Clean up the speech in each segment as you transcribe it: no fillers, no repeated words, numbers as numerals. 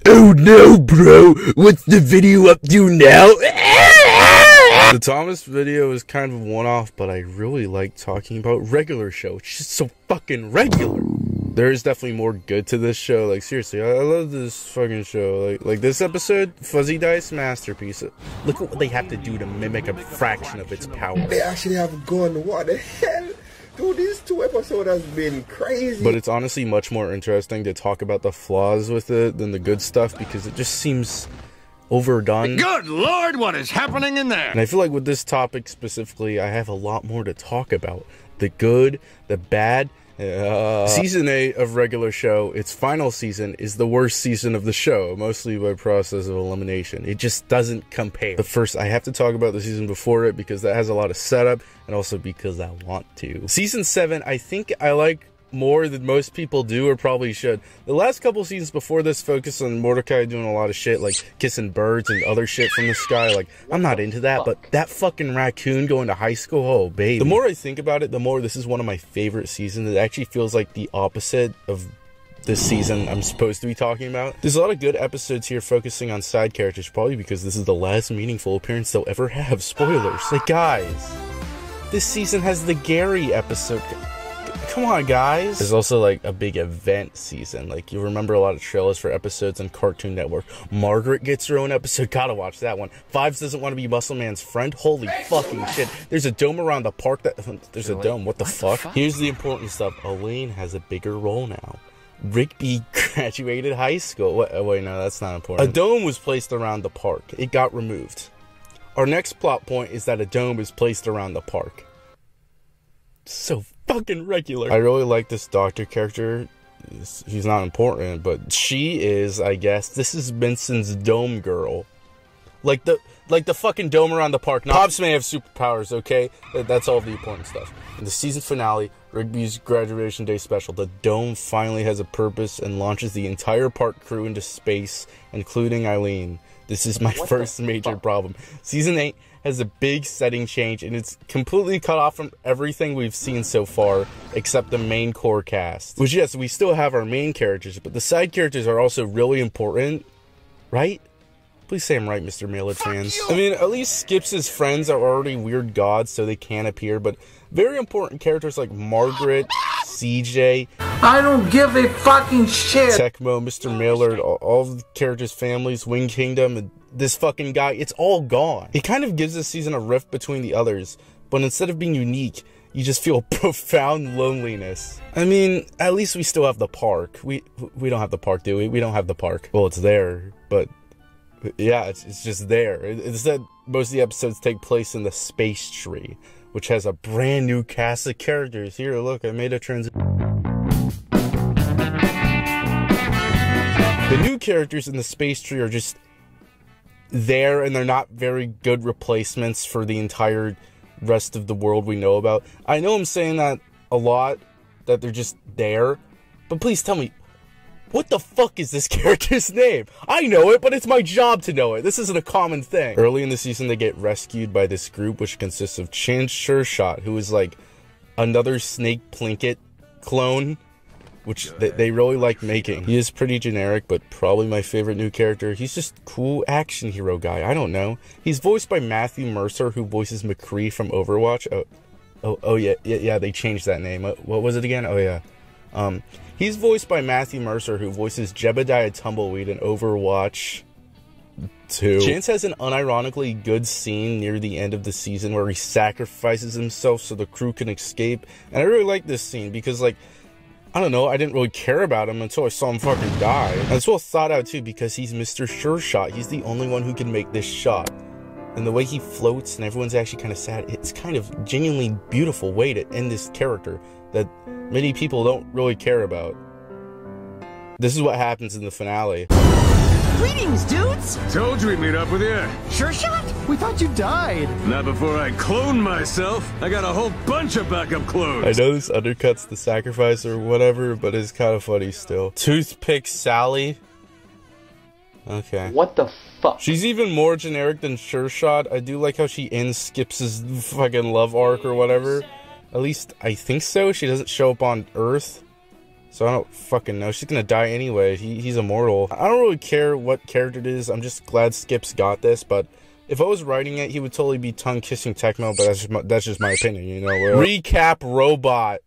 Oh no, bro! What's the video up to now? The Thomas video is kind of one-off, but I really like talking about regular show. It's just so fucking regular. There is definitely more good to this show. Like, seriously, I love this fucking show. Like this episode, Fuzzy Dice masterpiece. Look at what they have to do to mimic a fraction of its power. They actually have a gun. What the hell? Dude, these 2 episodes has been crazy. But it's honestly much more interesting to talk about the flaws with it than the good stuff, because it just seems overdone. Good Lord, what is happening in there? And I feel like with this topic specifically, I have a lot more to talk about. The good, the bad. Season 8 of regular show, its final season, is the worst season of the show, mostly by process of elimination. It just doesn't compare. But first, I have to talk about the season before it, because that has a lot of setup, and also because I want to. Season 7, I think I like more than most people do, or probably should. The last couple seasons before this focus on Mordecai doing a lot of shit, like kissing birds and other shit from the sky. Like, I'm not into that, but that fucking raccoon going to high school, oh baby. The more I think about it, the more this is one of my favorite seasons. It actually feels like the opposite of this season I'm supposed to be talking about. There's a lot of good episodes here focusing on side characters, probably because this is the last meaningful appearance they'll ever have. Spoilers. Like, guys, this season has the Gary episode. Come on, guys. There's also like a big event season. Like, you remember a lot of trailers for episodes on Cartoon Network. Margaret gets her own episode. Gotta watch that one. Fives doesn't want to be Muscle Man's friend. Holy fucking shit. There's a dome around the park that... There's a dome. What the fuck? Here's the important stuff. Elaine has a bigger role now. Rigby graduated high school. Wait, no, that's not important. A dome was placed around the park. It got removed. Our next plot point is that a dome is placed around the park. So fucking regular. I really like this doctor character. He's not important, but she is, I guess. This is Benson's dome girl. Like the fucking dome around the park. Pops may have superpowers, okay? That's all the important stuff. In the season finale, Rigby's graduation day special, the dome finally has a purpose and launches the entire park crew into space, including Eileen. This is my first major problem. Season 8 has a big setting change, and it's completely cut off from everything we've seen so far, except the main core cast. Which, yes, we still have our main characters, but the side characters are also really important, right? Please say I'm right, Mr. Mailer fans. I mean, at least Skips' friends are already weird gods, so they can appear, but very important characters like Margaret, CJ, I don't give a fucking shit. Tecmo, Mr. Mailer, all the characters' families, Wing Kingdom, and this fucking guy, it's all gone. It kind of gives this season a rift between the others, but instead of being unique, you just feel profound loneliness. I mean, at least we still have the park. We don't have the park, do we? We don't have the park. Well, it's there, but yeah, it's just there. Instead, most of the episodes take place in the Space Tree, which has a brand new cast of characters. Here, look, I made a transition. The new characters in the Space Tree are just there, and they're not very good replacements for the entire rest of the world we know about. I know I'm saying that a lot, that they're just there, but please tell me, what the fuck is this character's name? I know it, but it's my job to know it. This isn't a common thing. Early in the season, they get rescued by this group, which consists of Chance Sure Shot, who is like another Snake Plinkett clone, which they really like making. He is pretty generic, but probably my favorite new character. He's just cool action hero guy. I don't know. He's voiced by Matthew Mercer, who voices McCree from Overwatch. Oh yeah, they changed that name. What was it again? Oh yeah. He's voiced by Matthew Mercer, who voices Jebediah Tumbleweed in Overwatch 2. Chance has an unironically good scene near the end of the season where he sacrifices himself so the crew can escape. And I really like this scene because, like, I don't know, I didn't really care about him until I saw him fucking die. And it's well thought out too, because he's Mr. Sure Shot. He's the only one who can make this shot. And the way he floats and everyone's actually kind of sad, it's kind of genuinely beautiful way to end this character that many people don't really care about. This is what happens in the finale. Greetings, dudes! Told you we'd meet up with you. Sure shot? We thought you died. Not before I clone myself. I got a whole bunch of backup clones. I know this undercuts the sacrifice or whatever, but it's kind of funny still. Toothpick Sally. Okay. What the fuck? She's even more generic than Sure Shot. I do like how she ends Skips' fucking love arc or whatever. At least I think so. She doesn't show up on Earth. So I don't fucking know. She's gonna die anyway. He's immortal. I don't really care what character it is. I'm just glad Skip's got this, but if I was writing it, he would totally be tongue-kissing Tecmo, but that's just my opinion, you know. Recap robot.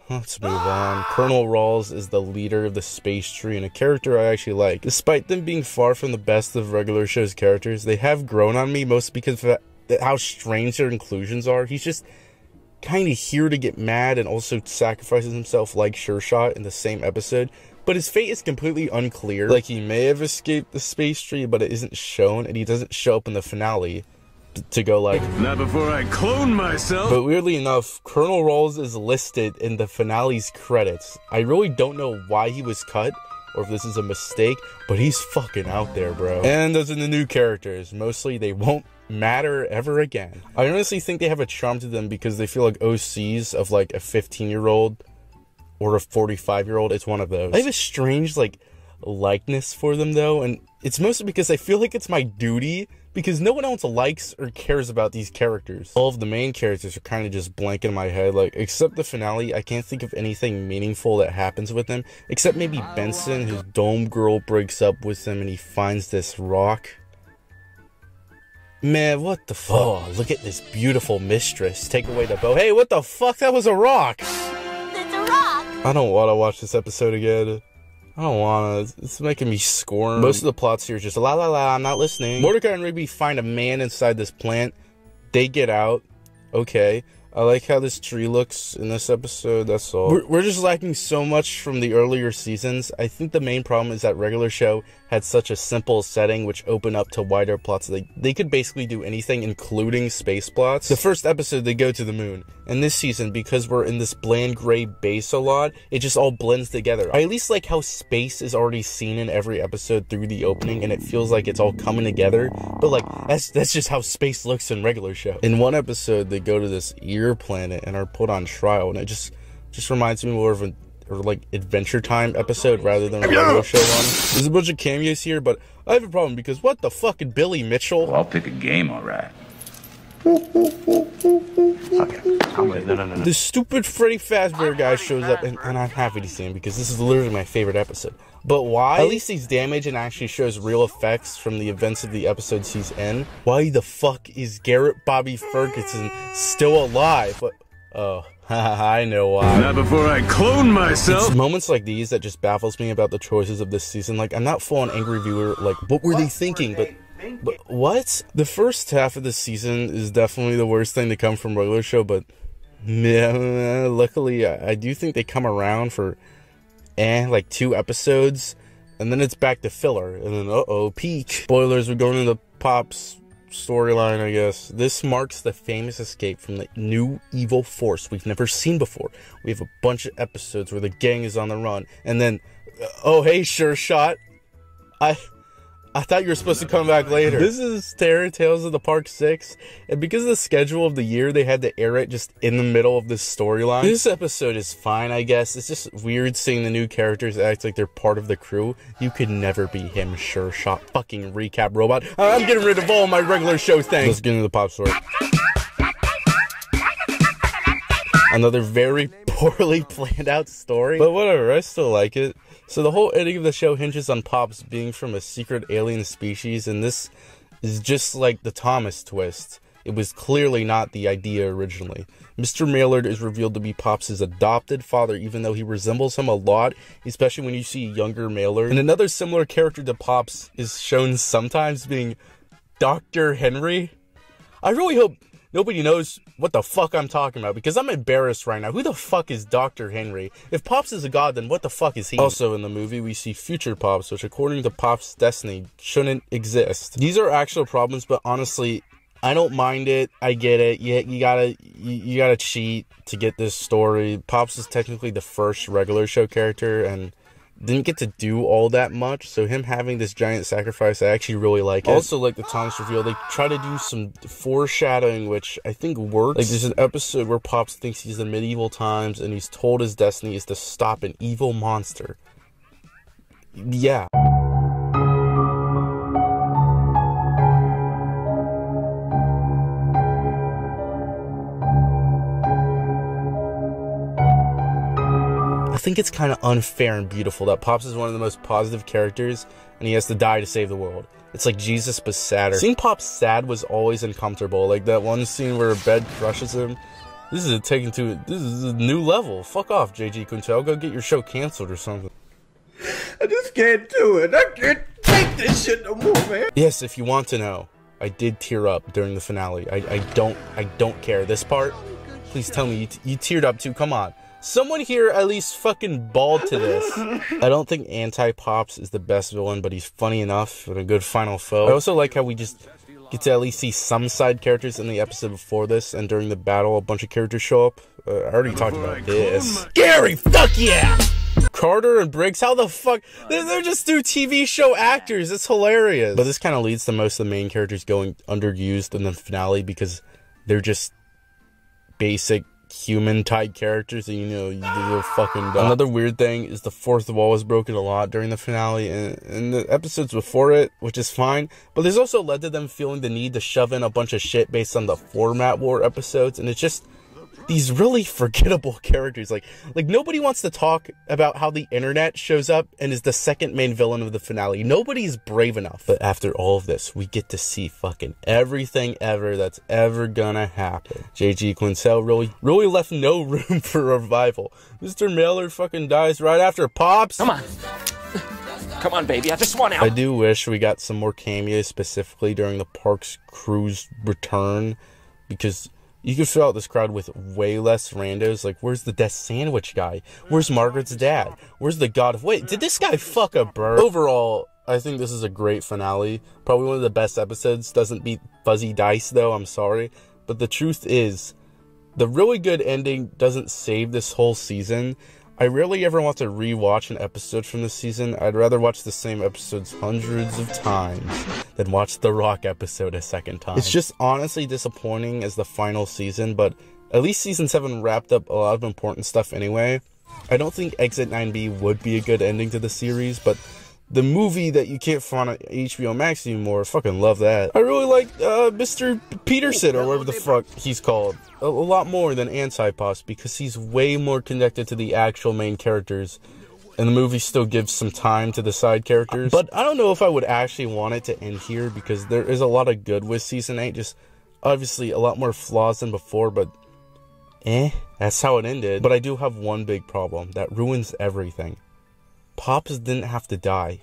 Let's move on. Colonel Rawls is the leader of the space tree and a character I actually like. Despite them being far from the best of regular show's characters, they have grown on me, mostly because of how strange their inclusions are. He's just kind of here to get mad and also sacrifices himself like Sure Shot in the same episode. But his fate is completely unclear. Like, he may have escaped the space tree, but it isn't shown, and he doesn't show up in the finale to go like, not before I clone myself. But weirdly enough, Colonel Rawls is listed in the finale's credits. I really don't know why he was cut, or if this is a mistake, but he's fucking out there, bro. And those are the new characters. Mostly they won't matter ever again. I honestly think they have a charm to them because they feel like OCs of like a 15-year-old or a 45-year-old. It's one of those. I have a strange like likeness for them though, and it's mostly because I feel like it's my duty, because no one else likes or cares about these characters. All of the main characters are kind of just blank in my head, like, except the finale. I can't think of anything meaningful that happens with them, except maybe Benson, whose dome girl breaks up with him and he finds this rock. Man, what the fuck? Oh, look at this beautiful mistress. Take away the bow. Hey, what the fuck? That was a rock! It's a rock! I don't want to watch this episode again. I don't wanna. It's making me squirm. Most of the plots here is just la la la, I'm not listening. Mordecai and Rigby find a man inside this plant. They get out. Okay. I like how this tree looks in this episode, that's all. We're just lacking so much from the earlier seasons. I think the main problem is that regular show had such a simple setting which opened up to wider plots. They could basically do anything, including space plots. The first episode, they go to the moon. And this season, because we're in this bland gray base a lot, it just all blends together. I at least like how space is already seen in every episode through the opening, and it feels like it's all coming together. But like, that's just how space looks in regular show. In one episode, they go to this ear planet and are put on trial, and it just reminds me more of an like Adventure Time episode rather than a regular show one. There's a bunch of cameos here, but I have a problem because what the fuck is Billy Mitchell? Well, I'll pick a game, alright. No. This stupid Freddy Fazbear guy shows up, and I'm happy to see him because this is literally my favorite episode. But why? At least he's damaged and actually shows real effects from the events of the episodes he's in. Why the fuck is Garrett Bobby Ferguson still alive? But, oh, I know why. Not before I clone myself. It's moments like these that just baffles me about the choices of this season. Like, I'm not full on angry viewer, like, what were they thinking? But what? The first half of the season is definitely the worst thing to come from regular show, but yeah, luckily I do think they come around for like 2 episodes, and then it's back to filler, and then peak. Spoilers, we're going into Pop's storyline, I guess. This marks the famous escape from the new evil force we've never seen before. We have a bunch of episodes where the gang is on the run, and then oh hey, Sure Shot, I thought you were supposed to come back later. This is Terror Tales of the Park 6, and because of the schedule of the year, they had to air it just in the middle of this storyline. This episode is fine, I guess. It's just weird seeing the new characters act like they're part of the crew. You could never be him, Sure Shot. Fucking recap robot. I'm getting rid of all my regular show things. Let's get into the Pop story. Another very poorly planned out story, but whatever, I still like it. So the whole ending of the show hinges on Pops being from a secret alien species, and this is just like the Thomas twist. It was clearly not the idea originally. Mr. Maillard is revealed to be Pops' adopted father, even though he resembles him a lot, especially when you see younger Maillard. And another similar character to Pops is shown sometimes being Dr. Henry. I really hope nobody knows what the fuck I'm talking about, because I'm embarrassed right now. Who the fuck is Dr. Henry? If Pops is a god, then what the fuck is he? Also in the movie, we see future Pops, which according to Pops' destiny, shouldn't exist. These are actual problems, but honestly, I don't mind it. I get it. You gotta cheat to get this story. Pops is technically the first regular show character, and didn't get to do all that much, so him having this giant sacrifice, I actually really like it. Also, like the Thomas reveal, they try to do some foreshadowing, which I think works. Like, there's an episode where Pops thinks he's in medieval times, and he's told his destiny is to stop an evil monster. Yeah. I think it's kind of unfair and beautiful that Pops is one of the most positive characters and he has to die to save the world. It's like Jesus but sadder. Seeing Pops sad was always uncomfortable. Like that one scene where a bed crushes him. This is a new level. Fuck off, JG Quintel. Go get your show canceled or something. I just can't do it. I can't take this shit no more, man. Yes, if you want to know, I did tear up during the finale. I don't care. This part, please tell me you teared up too. Come on. Someone here at least fucking bawled to this. I don't think Anti-Pops is the best villain, but he's funny enough and a good final foe. I also like how we just get to at least see some side characters in the episode before this, and during the battle, a bunch of characters show up. I already talked about this. Gary, fuck yeah! Carter and Briggs, how the fuck? They're just two TV show actors. It's hilarious. But this kind of leads to most of the main characters going underused in the finale because they're just basic human type characters and you're fucking dumb. Another weird thing is the fourth wall was broken a lot during the finale and the episodes before it, which is fine, but this also led to them feeling the need to shove in a bunch of shit based on the format war episodes, and it's just these really forgettable characters. Like nobody wants to talk about how the internet shows up and is the second main villain of the finale. Nobody's brave enough. But after all of this, we get to see fucking everything ever that's ever gonna happen. JG Quintel really left no room for revival. Mr. Mailer fucking dies right after Pops. Come on. Come on, baby. I just want out. I do wish we got some more cameos, specifically during the Parks crew's return, because you could fill out this crowd with way less randos. Like, where's the death sandwich guy? Where's Margaret's dad? Where's the god of... Wait, did this guy fuck a bird? Overall, I think this is a great finale. Probably one of the best episodes. Doesn't beat Fuzzy Dice, though. I'm sorry. But the truth is, the really good ending doesn't save this whole season. I rarely ever want to rewatch an episode from this season. I'd rather watch the same episodes hundreds of times than watch the Rock episode a second time. It's just honestly disappointing as the final season, but at least season 7 wrapped up a lot of important stuff anyway. I don't think Exit 9B would be a good ending to the series, but the movie that you can't find on HBO Max anymore, I fucking love that. I really like Mr. Peterson, or whatever the fuck he's called, a lot more than Anti-Pops, because he's way more connected to the actual main characters, and the movie still gives some time to the side characters. But I don't know if I would actually want it to end here, because there is a lot of good with Season 8, just obviously a lot more flaws than before, but that's how it ended. But I do have one big problem that ruins everything. Pops didn't have to die.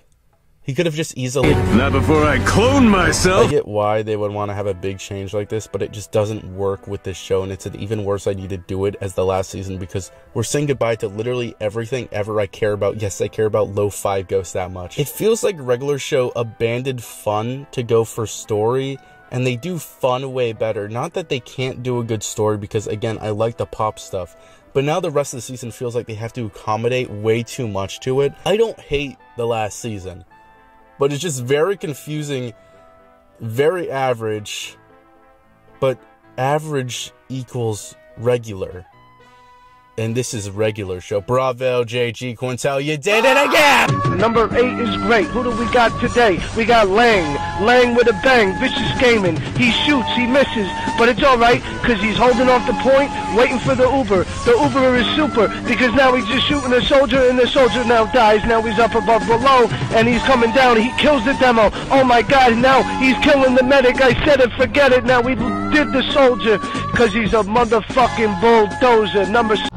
He could have just easily... Not before I clone myself! I get why they would want to have a big change like this, but it just doesn't work with this show, and it's an even worse idea to do it as the last season, because we're saying goodbye to literally everything ever I care about. Yes, I care about Lo-Fi Ghost that much. It feels like regular show abandoned fun to go for story, and they do fun way better. Not that they can't do a good story, because again, I like the Pop stuff. But now the rest of the season feels like they have to accommodate way too much to it. I don't hate the last season, but it's just very confusing, very average, but average equals regular. And this is a regular show. Bravo, JG Quintel, you did it again! Number 8 is great. Who do we got today? We got Lang. Lang with a bang. Vicious gaming. He shoots, he misses, but it's alright, because he's holding off the point, waiting for the Uber. The Uber is super, because now he's just shooting the soldier, and the soldier now dies. Now he's up above below, and he's coming down. He kills the demo. Oh my god, now he's killing the medic. I said it, forget it. Now we did the soldier, because he's a motherfucking bulldozer. Number 6.